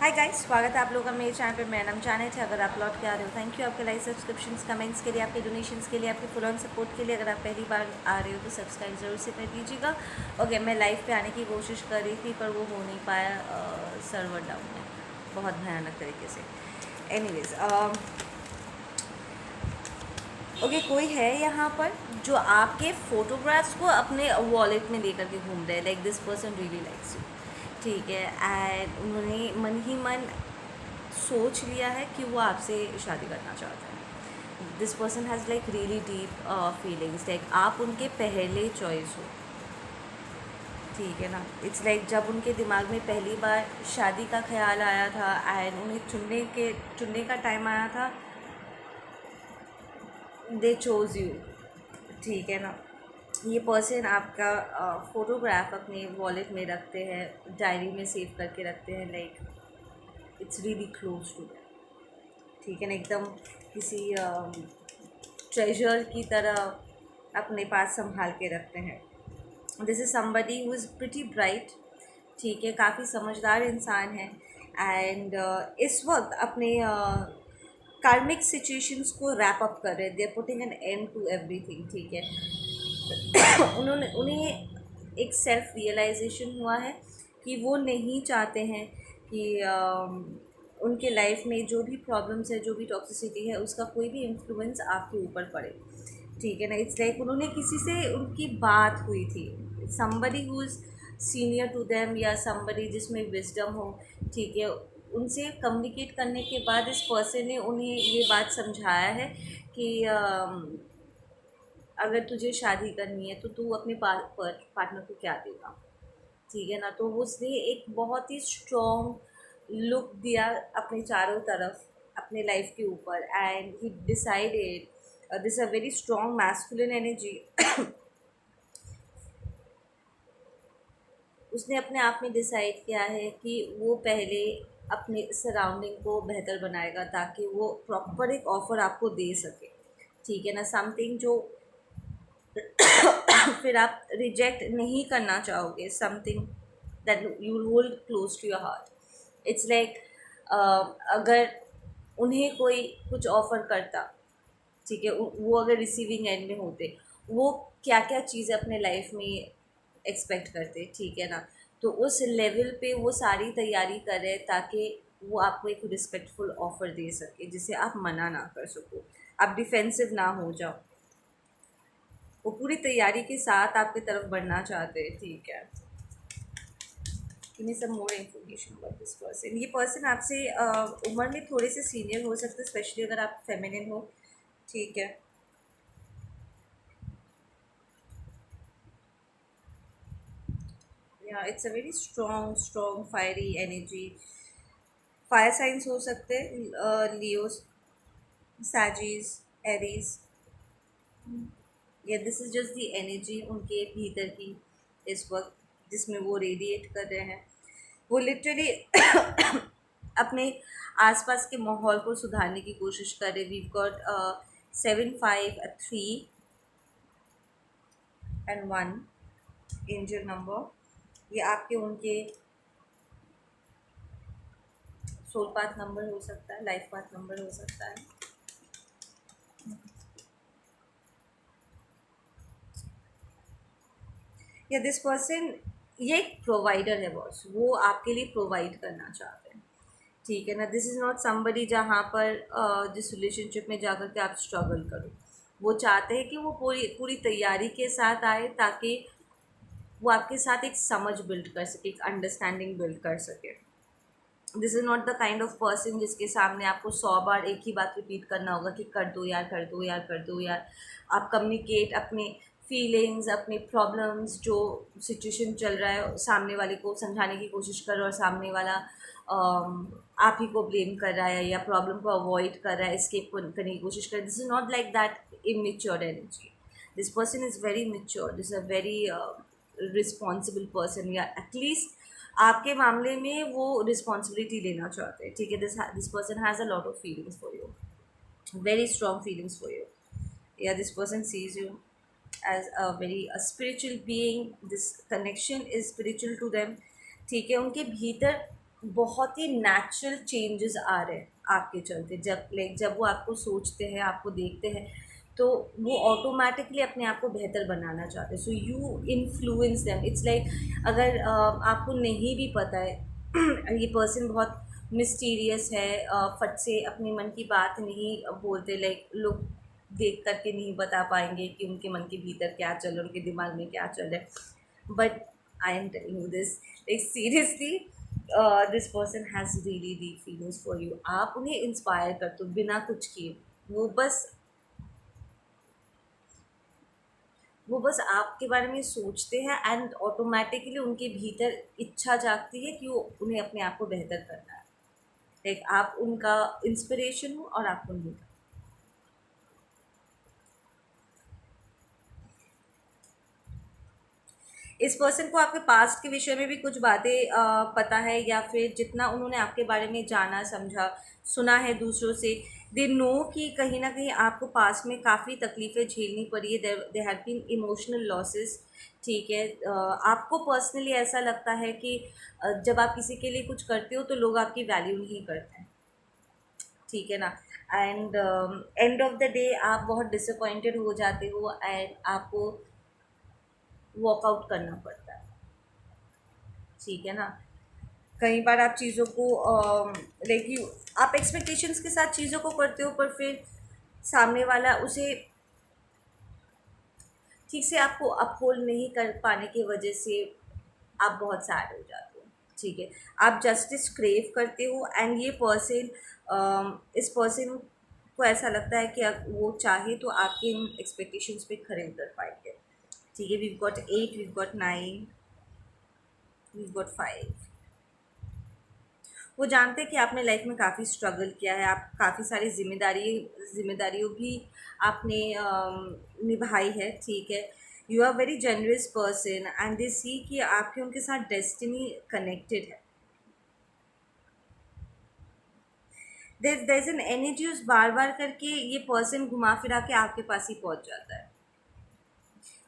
Hi guys, स्वागत है आप लोगों का मेरे चैनल पे। मेरा नाम जाने थे। अगर आप लौट के आ रहे हो, थैंक यू आपके लाइक, सब्सक्रिप्शंस, कमेंट्स के लिए, आपके डोनेशंस के लिए, आपके फुल ऑन सपोर्ट के लिए। अगर आप पहली बार आ रहे हो तो सब्सक्राइब ज़रूर से कर दीजिएगा। ओके, मैं लाइव पे आने की कोशिश कर रही थी पर वो हो नहीं पाया, सर्वर डाउन है बहुत भयानक तरीके से। एनीवेज, ओके, कोई है यहाँ पर जो आपके फ़ोटोग्राफ्स को अपने वॉलेट में लेकर के घूम रहे हैं। Like this person really likes you, ठीक है। एंड उन्होंने मन ही मन सोच लिया है कि वो आपसे शादी करना चाहता है। This person has like really deep feelings, like आप उनके पहले चॉइस हो, ठीक है ना। इट्स लाइक जब उनके दिमाग में पहली बार शादी का ख्याल आया था एंड उन्हें चुनने का टाइम आया था, दे चोज यू, ठीक है ना। ये पर्सन आपका फ़ोटोग्राफ अपने वॉलेट में रखते हैं, डायरी में सेव करके रखते हैं। Like it's really close to them, ठीक है ना। एकदम किसी ट्रेजर की तरह अपने पास संभाल के रखते हैं। This is somebody who is pretty bright, ठीक है, काफ़ी समझदार इंसान है। एंड इस वक्त अपने कार्मिक सिचुएशंस को रैप अप कर रहे हैं। They are putting an end to everything, ठीक है। उन्हें एक सेल्फ रियलाइजेशन हुआ है कि वो नहीं चाहते हैं कि उनके लाइफ में जो भी प्रॉब्लम्स है, जो भी टॉक्सिसिटी है, उसका कोई भी इन्फ्लुएंस आपके ऊपर पड़े, ठीक है ना। इट्स लाइक उन्होंने किसी से उनकी बात हुई थी, somebody who is senior to them या समबडी जिसमें विजडम हो, ठीक है। उनसे कम्युनिकेट करने के बाद इस पर्सन ने उन्हें ये बात समझाया है कि अगर तुझे शादी करनी है तो तू अपने पार्टनर को क्या देगा, ठीक है ना। तो उसने एक बहुत ही स्ट्रॉन्ग लुक दिया अपने चारों तरफ अपने लाइफ के ऊपर। And he decided, this a very strong masculine energy. उसने अपने आप में डिसाइड किया है कि वो पहले अपने सराउंडिंग को बेहतर बनाएगा ताकि वो प्रॉपर एक ऑफ़र आपको दे सके, ठीक है ना। समथिंग जो फिर आप रिजेक्ट नहीं करना चाहोगे, something that you hold close to your heart. It's like अगर उन्हें कोई कुछ ऑफ़र करता, ठीक है, वो अगर रिसीविंग एंड में होते, वो क्या क्या चीज़ें अपने लाइफ में एक्सपेक्ट करते, ठीक है ना। तो उस लेवल पे वो सारी तैयारी कर रहे हैं ताकि वो आपको एक रिस्पेक्टफुल ऑफ़र दे सके जिसे आप मना ना कर सको, आप डिफेंसिव ना हो जाओ। वो पूरी तैयारी के साथ आपकी तरफ बढ़ना चाहते हैं, ठीक है। Give me some more information about this person. ये पर्सन आपसे उम्र में थोड़े से सीनियर हो सकते हैं, स्पेशली अगर आप फेमिनिन हो, ठीक है। या it's a very strong fiery energy. Fire science हो सकते हैं, लियो, सैजिस, एरीज। या this is just the energy उनके भीतर की इस वक्त जिसमें वो रेडिएट कर रहे हैं। वो लिटरली अपने आसपास के माहौल को सुधारने की कोशिश कर रहे। We got 7, 5, 3 and 1 angel number. ये आपके उनके सोल पाथ नंबर हो सकता है, लाइफ पाथ नंबर हो सकता है। या दिस पर्सन, ये एक प्रोवाइडर है बॉस, वो आपके लिए प्रोवाइड करना चाहते हैं, ठीक है ना। दिस इज़ नॉट समबडी जहाँ पर जिस रिलेशनशिप में जाकर के आप स्ट्रगल करो। वो चाहते हैं कि वो पूरी पूरी तैयारी के साथ आए ताकि वो आपके साथ एक समझ बिल्ड कर सके, एक अंडरस्टैंडिंग बिल्ड कर सके। This is not the kind of person जिसके सामने आपको 100 बार एक ही बात रिपीट करना होगा कि कर दो यार, कर दो यार, कर दो यार। आप कम्युनिकेट अपने फीलिंग्स, अपने प्रॉब्लम्स, जो सिचुएशन चल रहा है, सामने वाले को समझाने की कोशिश कर रहे हो और सामने वाला आप ही को ब्लेम कर रहा है या प्रॉब्लम को अवॉइड कर रहा है, escape करने की कोशिश कर रहा है। This is not like that immature energy. This person is very mature, this a very responsible person, या एटलीस्ट आपके मामले में वो रिस्पॉन्सिबिलिटी लेना चाहते हैं, ठीक है। This person has a lot of feelings for you, very strong feelings for you. Yeah, this person sees you as a very a spiritual being. This connection is spiritual to them, ठीक है। उनके भीतर बहुत ही natural changes आ रहे हैं आपके चलते। जब वो आपको सोचते हैं, आपको देखते हैं, तो वो ऑटोमेटिकली अपने आप को बेहतर बनाना चाहते हैं। So you influence them. It's like अगर आपको नहीं भी पता है ये पर्सन बहुत मिस्टीरियस है, फट से अपने मन की बात नहीं बोलते, लाइक लोग देख करके नहीं बता पाएंगे कि उनके मन के भीतर क्या चल रहा है, उनके दिमाग में क्या चल रहा है। But I am telling you this, like seriously this person has really deep feelings for you. आप उन्हें इंस्पायर करते हो बिना कुछ किए। वो बस वो बस आपके बारे में सोचते हैं एंड ऑटोमेटिकली उनके भीतर इच्छा जागती है कि वो उन्हें अपने आप को बेहतर करना है। लाइक आप उनका इंस्पिरेशन हो और आप उन्हीं का। इस पर्सन को आपके पास्ट के विषय में भी कुछ बातें पता है, या फिर जितना उन्होंने आपके बारे में जाना समझा सुना है दूसरों से, दे नो कि कहीं ना कहीं आपको पास्ट में काफ़ी तकलीफ़ें झेलनी पड़ी है, they have been emotional losses. ठीक है, आपको पर्सनली ऐसा लगता है कि जब आप किसी के लिए कुछ करते हो तो लोग आपकी वैल्यू नहीं करते हैं। ठीक है ना। And and of the day आप बहुत डिसअपॉइंटेड हो जाते हो एंड आपको वॉकआउट करना पड़ता है। ठीक है ना। कई बार आप चीज़ों को लाइक यू आप एक्सपेक्टेशंस के साथ चीज़ों को करते हो, पर फिर सामने वाला उसे ठीक से आपको अपहोल्ड नहीं कर पाने की वजह से आप बहुत सैड हो जाते हो। ठीक है, आप जस्टिस क्रेव करते हो एंड ये पर्सन इस पर्सन को ऐसा लगता है कि वो चाहे तो आपके इन एक्सपेक्टेशंस पे खरे उतर पाएंगे। ठीक है, we got 8, we got 9, we got 5। वो जानते हैं कि आपने लाइफ में काफ़ी स्ट्रगल किया है, आप काफ़ी सारी जिम्मेदारियों भी आपने निभाई है। ठीक है, you are very generous person and they see कि आपके उनके साथ डेस्टिनी कनेक्टेड है। देर इज एन एनर्जी, उस बार बार करके ये पर्सन घुमा फिरा के आपके पास ही पहुंच जाता है।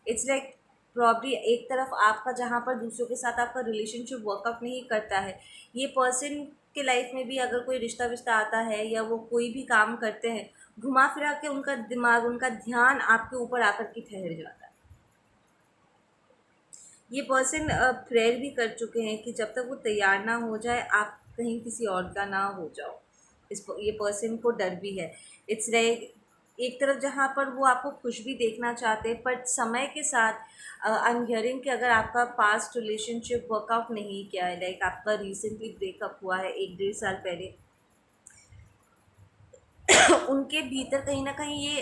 इट्स लाइक प्रॉब्ली एक तरफ आपका जहाँ पर दूसरों के साथ आपका रिलेशनशिप वर्कआउट नहीं करता है, ये पर्सन के लाइफ में भी अगर कोई रिश्ता विश्ता आता है या वो कोई भी काम करते हैं, घुमा फिरा के उनका दिमाग उनका ध्यान आपके ऊपर आकर के ठहर जाता है। ये पर्सन प्रेयर भी कर चुके हैं कि जब तक वो तैयार ना हो जाए आप कहीं किसी और का ना हो जाओ। ये पर्सन को डर भी है। इट्स लाइक एक तरफ जहाँ पर वो आपको खुश भी देखना चाहते हैं, पर समय के साथ आई एम हियरिंग कि अगर आपका पास्ट रिलेशनशिप वर्कआउट नहीं किया है, लाइक आपका रिसेंटली ब्रेकअप हुआ है 1-1.5 साल पहले, उनके भीतर कहीं ना कहीं ये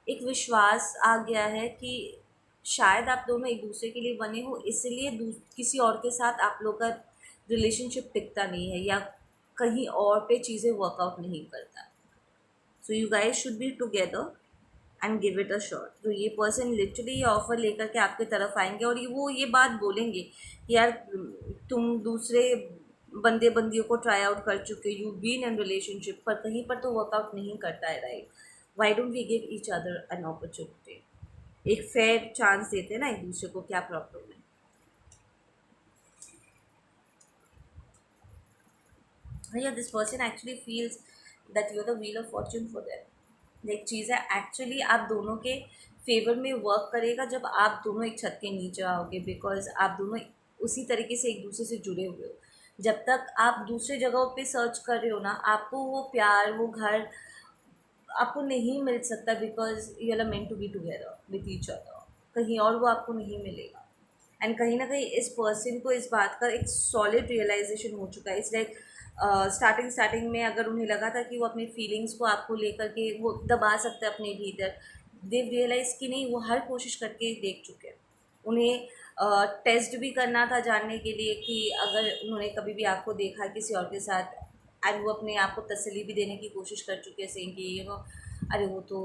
एक विश्वास आ गया है कि शायद आप दोनों एक दूसरे के लिए बने हो, इसलिए किसी और के साथ आप लोग का रिलेशनशिप टिकता नहीं है या कहीं और पे चीज़ें वर्कआउट नहीं करता। So you guys should be together and give it a shot. तो ये पर्सन लिटरली ये ऑफर लेकर के आपके तरफ आएंगे और वो ये बात बोलेंगे कि यार तुम दूसरे बंदे बंदियों को ट्राई आउट कर चुके, यू बीन इन रिलेशनशिप, पर कहीं पर तो वर्कआउट नहीं करता है, right. Why don't we give each other an opportunity. एक फेयर चांस देते हैं ना एक दूसरे को, क्या प्रॉब्लम है। भैया this person actually feels that you are the wheel of fortune for them. एक चीज़ है एक्चुअली आप दोनों के फेवर में वर्क करेगा जब आप दोनों एक छत के नीचे आओगे, बिकॉज आप दोनों उसी तरीके से एक दूसरे से जुड़े हुए हो। जब तक आप दूसरे जगहों पे सर्च कर रहे हो ना, आपको वो प्यार वो घर आपको नहीं मिल सकता, because you are meant to be together with each other. कहीं और वो आपको नहीं मिलेगा। एंड कहीं ना कहीं इस पर्सन को इस बात का एक सॉलिड रियलाइजेशन हो चुका है। इट्स लाइक स्टार्टिंग में अगर उन्हें लगा था कि वो अपनी फीलिंग्स को आपको लेकर के वो दबा सकते हैं अपने भीतर, दे रियलाइज़ कि नहीं, वो हर कोशिश करके देख चुके हैं। उन्हें टेस्ट भी करना था जानने के लिए कि अगर उन्होंने कभी भी आपको देखा किसी और के साथ, एंड वो अपने आप को तसल्ली भी देने की कोशिश कर चुके हैं, सेइंग कि अरे वो तो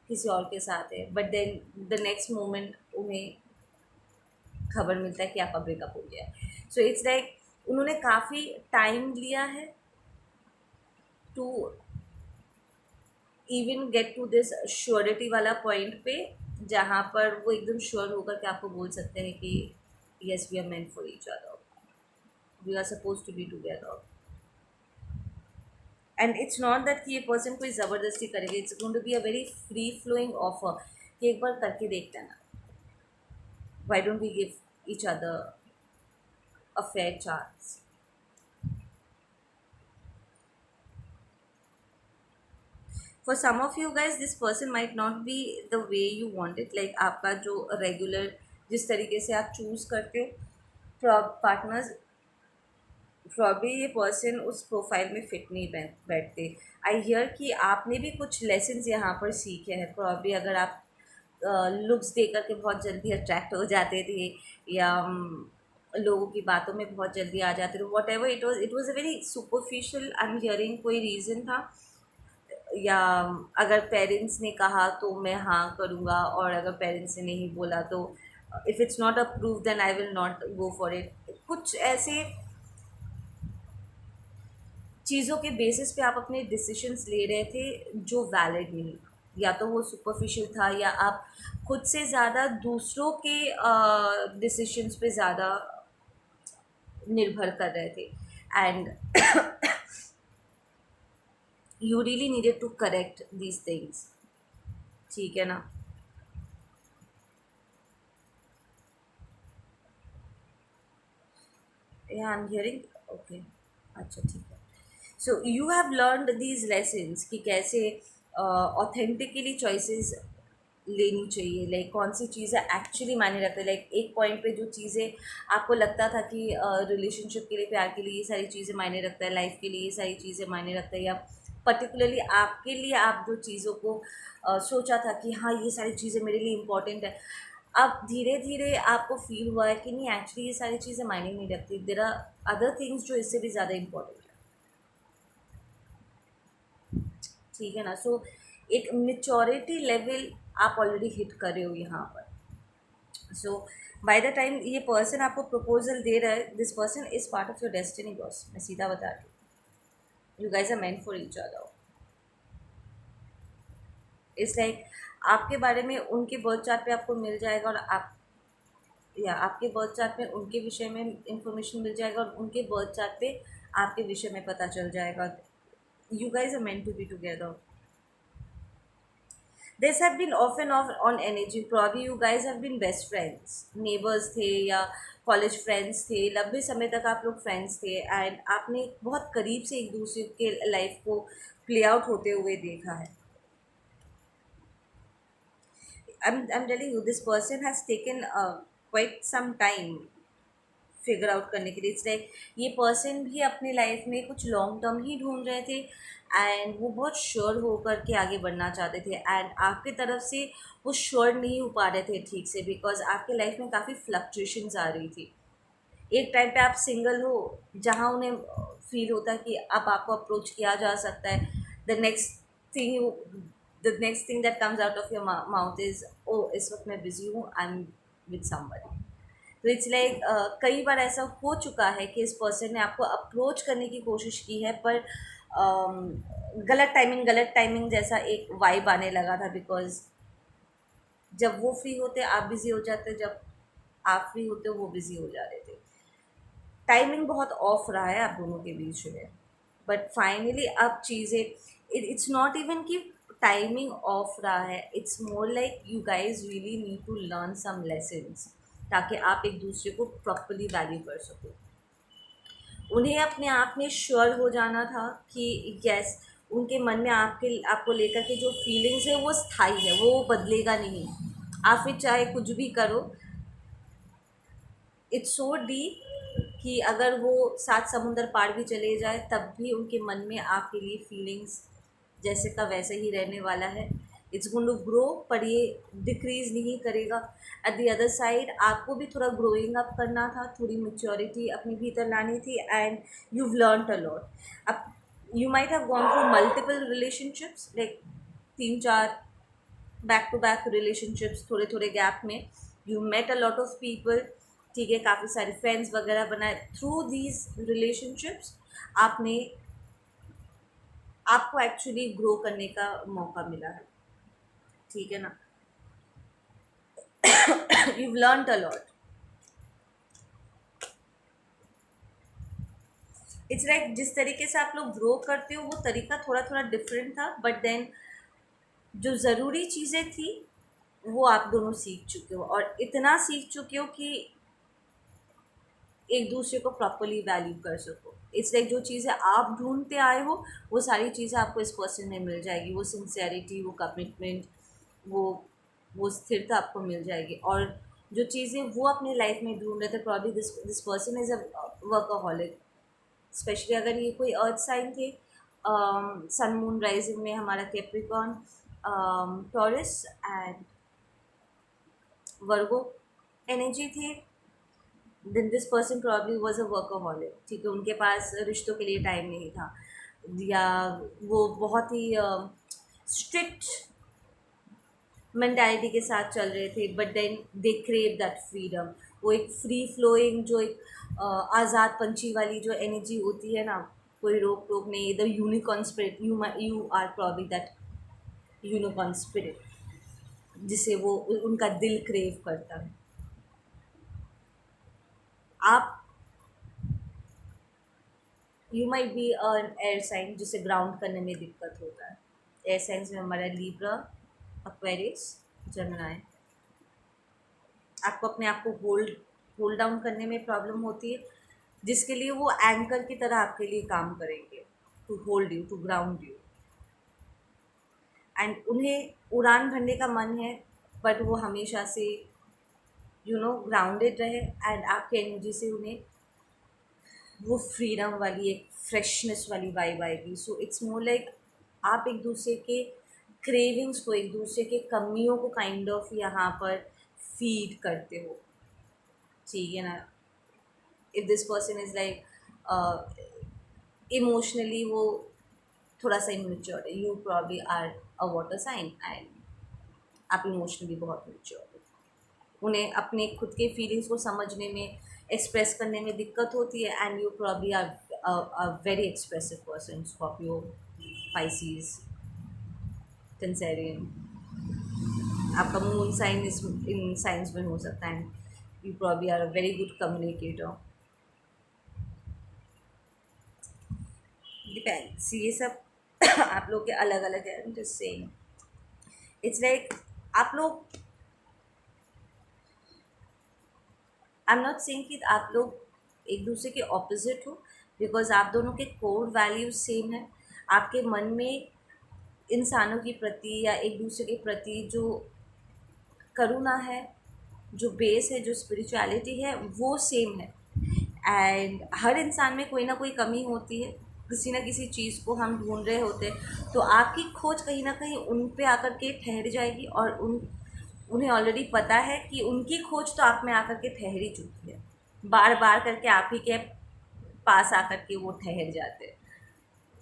किसी और के साथ है। But then the next moment उन्हें खबर मिलता है कि आपका ब्रेकअप हो गया है। सो इट्स लाइक उन्होंने काफ़ी टाइम लिया है to even get to this surety वाला पॉइंट पे, जहाँ पर वो एकदम श्योर होकर के आपको बोल सकते हैं कि yes we are meant for each other, we are suppose to be together. And it's not that कि ये पर्सन कोई ज़बरदस्ती करेगा, it's going to be a very free flowing offer कि एक बार करके देखते हैं ना, why don't we give each other a fair chance. For some of you guys this person might not be the way you want it, like आपका जो regular जिस तरीके से आप चूज़ करते हो पार्टनर्स, प्रॉब्ली ये पर्सन उस प्रोफाइल में फिट नहीं बैठते। आई हियर कि आपने भी कुछ लेसन्स यहाँ पर सीखे हैं। प्रॉब्ली अगर आप लुक्स देख कर के बहुत जल्दी अट्रैक्ट हो जाते थे, या लोगों की बातों में बहुत जल्दी आ जाते थे, what ever it was a very superficial, I am hearing कोई रीज़न था, या अगर पेरेंट्स ने कहा तो मैं हाँ करूँगा, और अगर पेरेंट्स ने नहीं बोला तो if it's not approve then I will not go for it. कुछ ऐसे चीज़ों के बेसिस पे आप अपने डिसीशंस ले रहे थे जो वैलिड नहीं, या तो वो सुपरफिशियल था, या आप खुद से ज़्यादा दूसरों के डिसीशंस पे ज़्यादा निर्भर कर रहे थे, and you really needed to correct these things. ठीक है ना? या आई एम हियरिंग, ओके, अच्छा ठीक है। So you have learned these lessons कि कैसे ऑथेंटिकली चॉइसेस लेनी चाहिए, लाइक कौन सी चीज़ें एक्चुअली मायने रखते हैं। लाइक एक पॉइंट पे जो चीज़ें आपको लगता था कि रिलेशनशिप के लिए, प्यार के लिए ये सारी चीज़ें मायने रखता है, लाइफ के लिए ये सारी चीज़ें मायने रखता है, या पर्टिकुलरली आपके लिए आप जो चीज़ों को सोचा था कि हाँ ये सारी चीज़ें मेरे लिए इम्पॉर्टेंट है, अब धीरे धीरे आपको फील हुआ है कि नहीं एक्चुअली ये सारी चीज़ें मायने नहीं रखती, देयर आर अदर थिंग्स जो इससे भी ज़्यादा इम्पोर्टेंट है। ठीक है ना? सो एक मेच्योरिटी लेवल आप ऑलरेडी हिट कर रहे हो यहाँ पर। सो बाय द टाइम ये पर्सन आपको प्रपोजल दे रहा है, this person is part of your destiny boss, मैं सीधा बता रही हूँ। You guys are meant for each other. It's like आपके बारे में उनके बर्थ चार्ट पे आपको मिल जाएगा, और आप या आपके बर्थ चार्ट में उनके विषय में इंफॉर्मेशन मिल जाएगा, और उनके बर्थ चार्ट पे आपके विषय में पता चल जाएगा। You guys are meant to be together. This have been off and off on energy. Probably you guys have been best friends, neighbors थे, या कॉलेज फ्रेंड्स थे, लंबे समय तक आप लोग फ्रेंड्स थे, एंड आपने बहुत करीब से एक दूसरे के लाइफ को प्ले आउट होते हुए देखा है। I'm telling you, this person has taken quite some time figure out करने के लिए। इट्स लाइक ये पर्सन भी अपनी लाइफ में कुछ लॉन्ग टर्म ही ढूंढ रहे थे, एंड वो बहुत श्योर होकर के आगे बढ़ना चाहते थे, एंड आपकी तरफ से वो श्योर नहीं हो पा रहे थे ठीक से, बिकॉज आपके लाइफ में काफ़ी फ्लक्चुएशंस आ रही थी। एक टाइम पे आप सिंगल हो, जहाँ उन्हें फील होता है कि अब आपको अप्रोच किया जा सकता है, the next thing the next thing that comes out of your mouth is, ओ इस वक्त मैं बिजी हूँ, आई एम विद समबडी। तो इट्स लाइक कई बार ऐसा हो चुका है कि इस पर्सन ने आपको अप्रोच करने की कोशिश की है, पर गलत टाइमिंग जैसा एक वाइब आने लगा था, बिकॉज जब वो फ्री होते आप बिज़ी हो जाते, जब आप फ्री होते हो वो बिज़ी हो जा रहे थे। टाइमिंग बहुत ऑफ रहा है आप दोनों के बीच में, बट फाइनली अब चीज़ें, इट्स नॉट इवन कि टाइमिंग ऑफ रहा है, it's more like you guys really need to learn some lessons, ताकि आप एक दूसरे को प्रॉपरली वैल्यू कर सको। उन्हें अपने आप में श्योर हो जाना था कि यस, उनके मन में आपको लेकर के जो फीलिंग्स है वो स्थायी है, वो बदलेगा नहीं। आप फिर चाहे कुछ भी करो, इट्स सो डीप कि अगर वो 7 समुंदर पार भी चले जाए तब भी उनके मन में आपके लिए फीलिंग्स जैसे का वैसे ही रहने वाला है। इट्स गोइंग टू ग्रो, पर ये डिक्रीज़ नहीं करेगा। एट द अदर साइड आपको भी थोड़ा ग्रोइंग अप करना था, थोड़ी मेच्योरिटी अपने भीतर लानी थी, and you've learned a lot. अब you might have gone through multiple relationships, like 3-4 back to back relationships, थोड़े थोड़े गैप में you met a lot of people. ठीक है, काफ़ी सारे फ्रेंड्स वगैरह बनाए। थ्रू दीज रिलेशनशिप्स आपने आपको एक्चुअली ग्रो करने का मौका मिला है। ठीक है ना? You learn a lot. It's like जिस तरीके से आप लोग ग्रो करते हो वो तरीका थोड़ा थोड़ा डिफरेंट था, बट देन जो ज़रूरी चीज़ें थी वो आप दोनों सीख चुके हो, और इतना सीख चुके हो कि एक दूसरे को प्रॉपरली वैल्यू कर सको। इट्स लाइक जो चीज़ें आप ढूंढते आए हो वो सारी चीज़ें आपको इस पर्सन में मिल जाएगी। वो सिंसेरिटी, वो कमिटमेंट, वो वो स्थिरता आपको मिल जाएगी। और जो चीज़ें वो अपनी लाइफ में ढूंढ रहे थे, probably this person is a workaholic. Specially अगर ये कोई अर्थ साइन थे, सन मून राइजिंग में हमारा Capricorn, Taurus and Virgo energy थी, then this person probably was a workaholic. ठीक है, उनके पास रिश्तों के लिए टाइम नहीं था, या वो बहुत ही स्ट्रिक्ट मेंटालिटी के साथ चल रहे थे, but then they crave that freedom. वो एक फ्री फ्लोइंग, जो एक आज़ाद पंछी वाली जो एनर्जी होती है ना, कोई रोक टोक नहीं, the unicorn spirit. You are probably that unicorn spirit जिसे वो उनका दिल क्रेव करता है। आप you might be an air sign जिसे ग्राउंड करने में दिक्कत होता है। एयर साइंस में हमारा लिब्रा, एक्वेरियस, जेमिनी। आपको अपने आप को होल्ड होल्ड डाउन करने में प्रॉब्लम होती है, जिसके लिए वो एंकर की तरह आपके लिए काम करेंगे, to hold you, to ground you. And उन्हें उड़ान भरने का मन है, बट वो हमेशा से ग्राउंडेड रहे, एंड आपके एनर्जी से उन्हें वो फ्रीडम वाली, एक फ्रेशनेस वाली वाइब आएगी। सो इट्स मोर लाइक आप एक दूसरे के क्रेविंग्स को, एक दूसरे के कमियों को काइंड ऑफ यहाँ पर फीड करते हो। ठीक है ना? If this person is like emotionally वो थोड़ा सा इमेच्योर है, you probably are a water sign and आप इमोशनली बहुत मेच्योर हो। उन्हें अपने खुद के फीलिंग्स को समझने में, एक्सप्रेस करने में दिक्कत होती है, and you probably are very expressive person, Scorpio, Pisces, Cancerian. आपका मून साइन इस इन साइंस में हो सकता है, you probably are a very good communicator. Depends, ये सब आप लोग के अलग अलग है, जस्ट सेइंग। इट्स लाइक आप लोग, आई एम नॉट सेइंग कि आप लोग एक दूसरे के ऑपोजिट हो, बिकॉज आप दोनों के कोर वैल्यूज सेम है। आपके मन में इंसानों के प्रति या एक दूसरे के प्रति जो करुणा है, जो बेस है, जो स्पिरिचुअलिटी है, वो सेम है। एंड हर इंसान में कोई ना कोई कमी होती है, किसी ना किसी चीज़ को हम ढूंढ रहे होते हैं, तो आपकी खोज कहीं ना कहीं उन पे आकर के ठहर जाएगी, और उन्हें ऑलरेडी पता है कि उनकी खोज तो आप में आकर के ठहर ही चुकी है। बार बार करके आप ही के पास आकर के वो ठहर जाते हैं।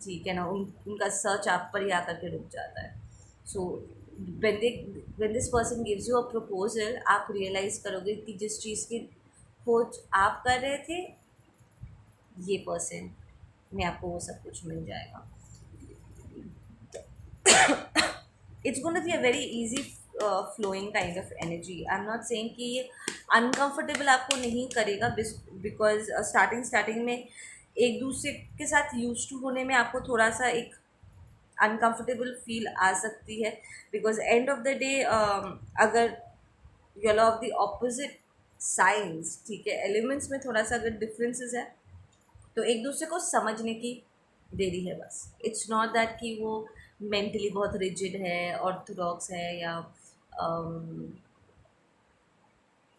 ठीक है ना? उनका सर्च आप पर ही आकर के रुक जाता है। सो when this person gives you a proposal, आप रियलाइज़ करोगे कि जिस चीज़ की खोज आप कर रहे थे, ये पर्सन में आपको वो सब कुछ मिल जाएगा। It's gonna be a very easy flowing kind of energy. I am not saying कि ये अनकंफर्टेबल आपको नहीं करेगा, बिकॉज स्टार्टिंग में एक दूसरे के साथ यूज टू होने में आपको थोड़ा सा एक अनकंफर्टेबल फील आ सकती है, because end of the day अगर you love of the opposite science, ठीक है, एलिमेंट्स में थोड़ा सा अगर डिफरेंसेस है, तो एक दूसरे को समझने की देरी है बस। इट्स नॉट दैट कि वो मेंटली बहुत रिजिड है, ऑर्थोडॉक्स है, या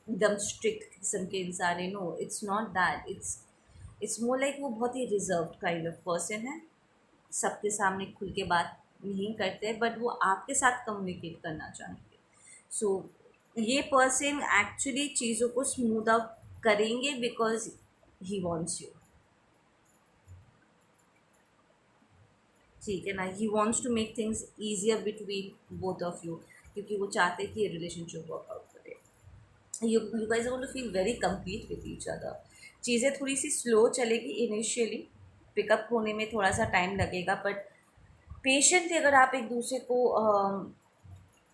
एकदम स्ट्रिक्ट किस्म के इंसान है। No, it's not that. It's more like वो बहुत ही रिजर्व्ड काइंड ऑफ पर्सन है, सबके सामने खुल के बात नहीं करते, बट वो आपके साथ कम्युनिकेट करना चाहेंगे। सो ये पर्सन एक्चुअली चीज़ों को स्मूथ आउट करेंगे बिकॉज ही वॉन्ट्स यू। ठीक है ना? He wants to make things easier between both of you, क्योंकि वो चाहते हैं कि ये रिलेशनशिप वर्कआउट करे। You guys are going to feel very complete with each other. चीज़ें थोड़ी सी स्लो चलेगी इनिशियली, पिकअप होने में थोड़ा सा टाइम लगेगा, बट पेशेंटली अगर आप एक दूसरे को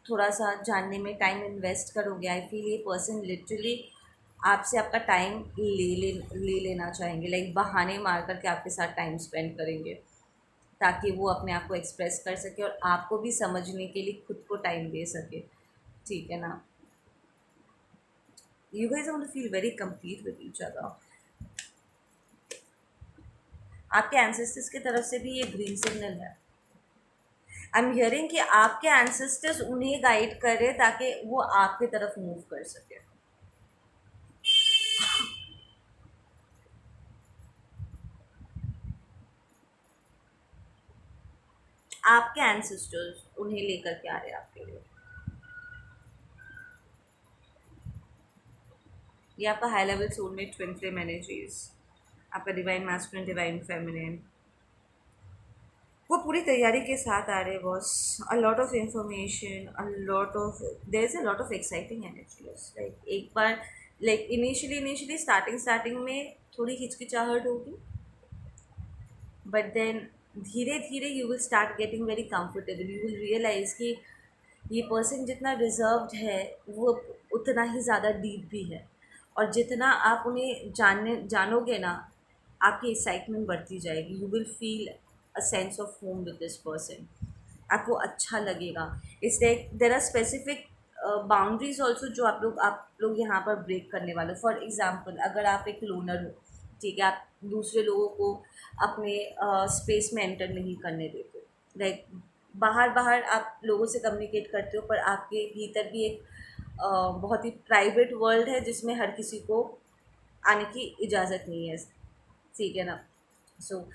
थोड़ा सा जानने में टाइम इन्वेस्ट करोगे, आई फील ये पर्सन लिटरली आपसे आपका टाइम ले लेना चाहेंगे, लाइक बहाने मार करके आपके साथ टाइम स्पेंड करेंगे, ताकि वो अपने आप को एक्सप्रेस कर सके और आपको भी समझने के लिए खुद को टाइम दे सके। ठीक है ना? You guys want to feel very complete with each other. आपके एंसेस्टर्स की तरफ से भी ये ग्रीन सिग्नल है। आई एम हियरिंग कि आपके एंसेस्टर्स उन्हें गाइड कर रहे हैं ताकि वो आपकी तरफ मूव कर सके। आपके एंसेस्टर्स उन्हें लेकर के आ रहे हैं आपके लिए। ये आपका high level soulmate twin flame energies, आपका डिवाइन मैस्कुलिन डिवाइन फेमिनिन, वो पूरी तैयारी के साथ आ रहे हैं boss. A lot of information, a lot of, there is a lot of exciting energies. Like एक बार, लाइक इनिशियली स्टार्टिंग में थोड़ी हिचकिचाहट होगी, बट देन धीरे धीरे you will start getting very comfortable. You will realise कि ये पर्सन जितना रिजर्व्ड है वो उतना ही ज़्यादा डीप भी है, और जितना आप उन्हें जानोगे ना, आपकी एक्साइटमेंट बढ़ती जाएगी। You will feel a sense of home with this person. आपको अच्छा लगेगा। इसलिए there are specific boundaries also जो आप लोग यहाँ पर ब्रेक करने वाले। फॉर एग्ज़ाम्पल, अगर आप एक लोनर हो, ठीक है, आप दूसरे लोगों को अपने स्पेस में एंटर नहीं करने देते, लाइक बाहर बाहर आप लोगों से कम्युनिकेट करते हो, पर आपके भीतर भी एक बहुत ही प्राइवेट वर्ल्ड है जिसमें हर किसी को आने की इजाज़त नहीं है। ठीक है ना? So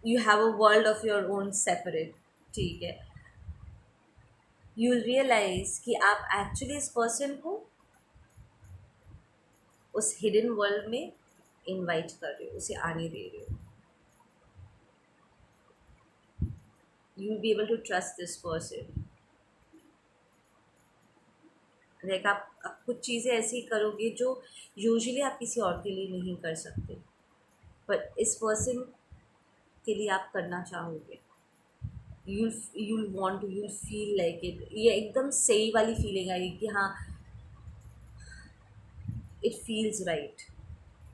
you have a world of your own separate. ठीक है? यू विल रियलाइज कि आप एक्चुअली इस पर्सन को उस हिडन वर्ल्ड में इनवाइट कर रहे हो, उसे आने दे रहे हो। You will be able to trust this person. Like आप कुछ चीज़ें ऐसी करोगे जो यूजुअली आप किसी और के लिए नहीं कर सकते, पर इस पर्सन के लिए आप करना चाहोगे। You'll want to, you'll feel like it. ये एकदम सही वाली फीलिंग आएगी कि हाँ, it feels right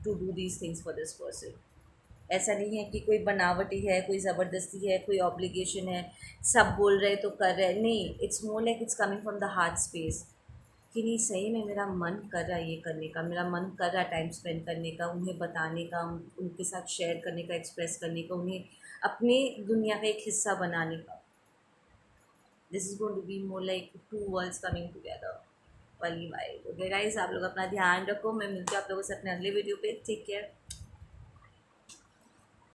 to do these things for this person. ऐसा नहीं है कि कोई बनावटी है, कोई ज़बरदस्ती है, कोई ऑब्लिगेशन है, सब बोल रहे तो कर रहे। नहीं, it's more like it's coming from the heart space, कि नहीं सही में मेरा मन कर रहा है ये करने का, मेरा मन कर रहा है टाइम स्पेंड करने का, उन्हें बताने का, उनके साथ शेयर करने का, एक्सप्रेस करने का, उन्हें अपनी दुनिया का एक हिस्सा बनाने का। This is going to be more like two worlds coming together वाली वाइब। ओके गाइस, आप लोग अपना ध्यान रखो। मैं मिलती हूँ आप लोगों से अपने अगले वीडियो पे। Take care.